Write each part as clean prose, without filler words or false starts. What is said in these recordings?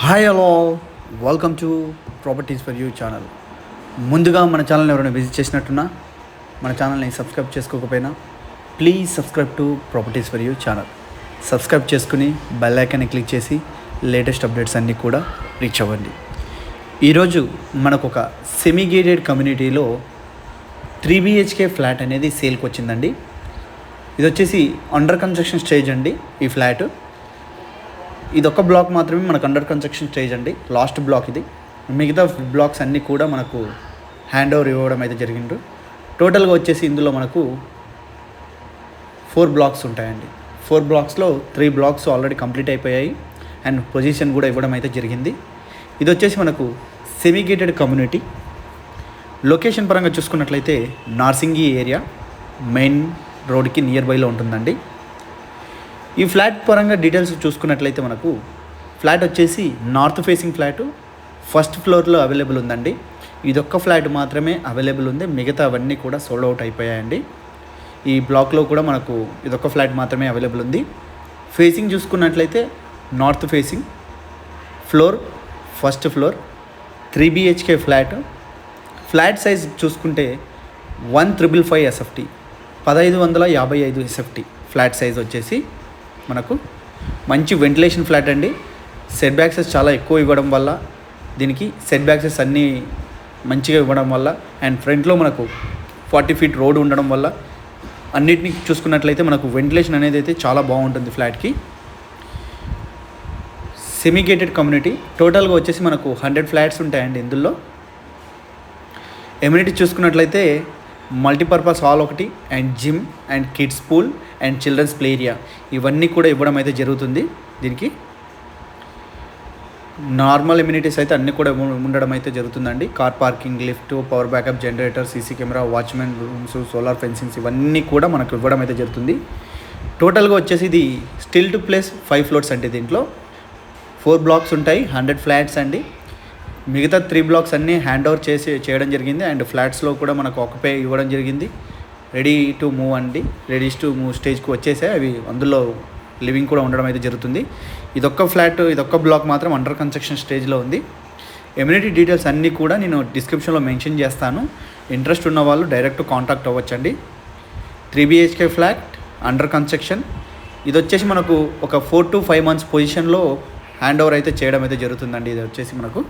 Hi hello, welcome to properties for you channel. ముందుగా మన ఛానల్ని ఎవరైనా విజిట్ చేసినట్టున్నా మన ఛానల్ని సబ్స్క్రైబ్ చేసుకోకపోయినా please subscribe to properties for you channel. Subscribe చేసుకుని బెల్ ఐకాన్ని క్లిక్ చేసి లేటెస్ట్ అప్డేట్స్ అన్నీ కూడా రీచ్ అవ్వండి. ఈరోజు మనకు ఒక సెమీ గేటెడ్ కమ్యూనిటీలో 3 BHK ఫ్లాట్ అనేది సేల్కి వచ్చిందండి. ఇది వచ్చేసి అండర్ కన్స్ట్రక్షన్ స్టేజ్ అండి. ఈ ఫ్లాట్ ఇది ఒక బ్లాక్ మాత్రమే మనకు అండర్ కన్స్ట్రక్షన్ స్టేజ్ అండి, లాస్ట్ బ్లాక్ ఇది. మిగతా బ్లాక్స్ అన్నీ కూడా మనకు హ్యాండ్ ఓవర్ ఇవ్వడం అయితే జరిగిండ్రు. టోటల్గా వచ్చేసి ఇందులో మనకు 4 బ్లాక్స్ ఉంటాయండి. 4 బ్లాక్స్లో 3 బ్లాక్స్ ఆల్రెడీ కంప్లీట్ అయిపోయాయి అండ్ పొజిషన్ కూడా ఇవ్వడం అయితే జరిగింది. ఇది వచ్చేసి మనకు సెమీ గేటెడ్ కమ్యూనిటీ. లొకేషన్ పరంగా చూసుకున్నట్లయితే నార్సింగి ఏరియా మెయిన్ రోడ్కి నియర్ బైలో ఉంటుందండి. ఈ ఫ్లాట్ పరంగా డీటెయిల్స్ చూసుకున్నట్లయితే మనకు ఫ్లాట్ వచ్చేసి నార్త్ ఫేసింగ్ ఫ్లాటు ఫస్ట్ ఫ్లోర్లో అవైలబుల్ ఉందండి. ఇదొక్క ఫ్లాట్ మాత్రమే అవైలబుల్ ఉంది, మిగతా అవన్నీ కూడా సోల్డ్ అవుట్ అయిపోయాయండి. ఈ బ్లాక్లో కూడా మనకు ఇదొక్క ఫ్లాట్ మాత్రమే అవైలబుల్ ఉంది. ఫేసింగ్ చూసుకున్నట్లయితే north facing floor, first floor, 3 BHK flat. Flat size చూసుకుంటే 1555 SFT, 1555 SFT ఫ్లాట్ సైజ్ వచ్చేసి మనకు మంచి వెంటిలేషన్ ఫ్లాట్ అండి. సెట్ బ్యాక్సెస్ చాలా ఎక్కువ ఇవ్వడం వల్ల, దీనికి సెట్ బ్యాక్సెస్ అన్నీ మంచిగా ఇవ్వడం వల్ల అండ్ ఫ్రంట్లో మనకు 40 ఫీట్ రోడ్ ఉండడం వల్ల అన్నిటిని చూసుకున్నట్లయితే మనకు వెంటిలేషన్ అనేది అయితే చాలా బాగుంటుంది ఫ్లాట్కి. Semi gated community. టోటల్గా వచ్చేసి మనకు 100 ఫ్లాట్స్ ఉంటాయండి ఇందులో. ఎమ్యూనిటీ చూసుకున్నట్లయితే మల్టీపర్పస్ హాల్ ఒకటి and gym and kids pool and children's play area ఇవన్నీ కూడా ఇవ్వడం అయితే జరుగుతుంది. దీనికి నార్మల్ ఎమ్యూనిటీస్ అయితే అన్నీ కూడా ఉండడం అయితే జరుగుతుందండి. Car parking, lift, power backup, generator, CC camera, watchmen rooms, solar fencings ఇవన్నీ కూడా మనకు ఇవ్వడం అయితే జరుగుతుంది. టోటల్గా వచ్చేసి ఇది స్టిల్ టు ప్లేస్ 5 ఫ్లోర్స్ అండి. దీంట్లో 4 బ్లాక్స్ ఉంటాయి, 100 ఫ్లాట్స్ అండి. మిగతా 3 బ్లాక్స్ అన్నీ హ్యాండ్ ఓవర్ చేయడం జరిగింది అండ్ ఫ్లాట్స్లో కూడా మనకు ఆక్యుపై ఇవ్వడం జరిగింది. రెడీ టు మూవ్ అండి, రెడీ టు మూవ్ స్టేజ్కి వచ్చేసాయి. అవి అందులో లివింగ్ కూడా ఉండడం అయితే జరుగుతుంది. ఇదొక్క ఫ్లాట్, ఇదొక్క బ్లాక్ మాత్రం అండర్ కన్స్ట్రక్షన్ స్టేజ్లో ఉంది. ఎమ్యూనిటీ డీటెయిల్స్ అన్నీ కూడా నేను డిస్క్రిప్షన్లో మెన్షన్ చేస్తాను. ఇంట్రెస్ట్ ఉన్న వాళ్ళు డైరెక్ట్ కాంటాక్ట్ అవ్వచ్చండి. 3 BHK ఫ్లాట్ అండర్ కన్స్ట్రక్షన్. ఇది వచ్చేసి మనకు ఒక 4 to 5 months పొజిషన్లో హ్యాండ్ ఓవర్ అయితే చేయడం అయితే జరుగుతుందండి. ఇది వచ్చేసి మనకు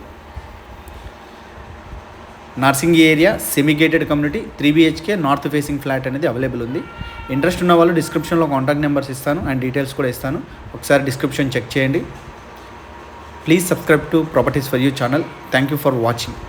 Narsingi area semi gated community 3 BHK north facing flat అనేది అవైలబుల్ ఉంది. ఇంట్రెస్ట్ ఉన్న వాళ్ళు డిస్క్రిప్షన్లో కాంటాక్ట్ నెంబర్స్ ఇస్తాను అండ్ డీటెయిల్స్ కూడా ఇస్తాను. ఒకసారి డిస్క్రిప్షన్ చెక్ చేయండి. Please subscribe to properties for you channel. Thank you for watching.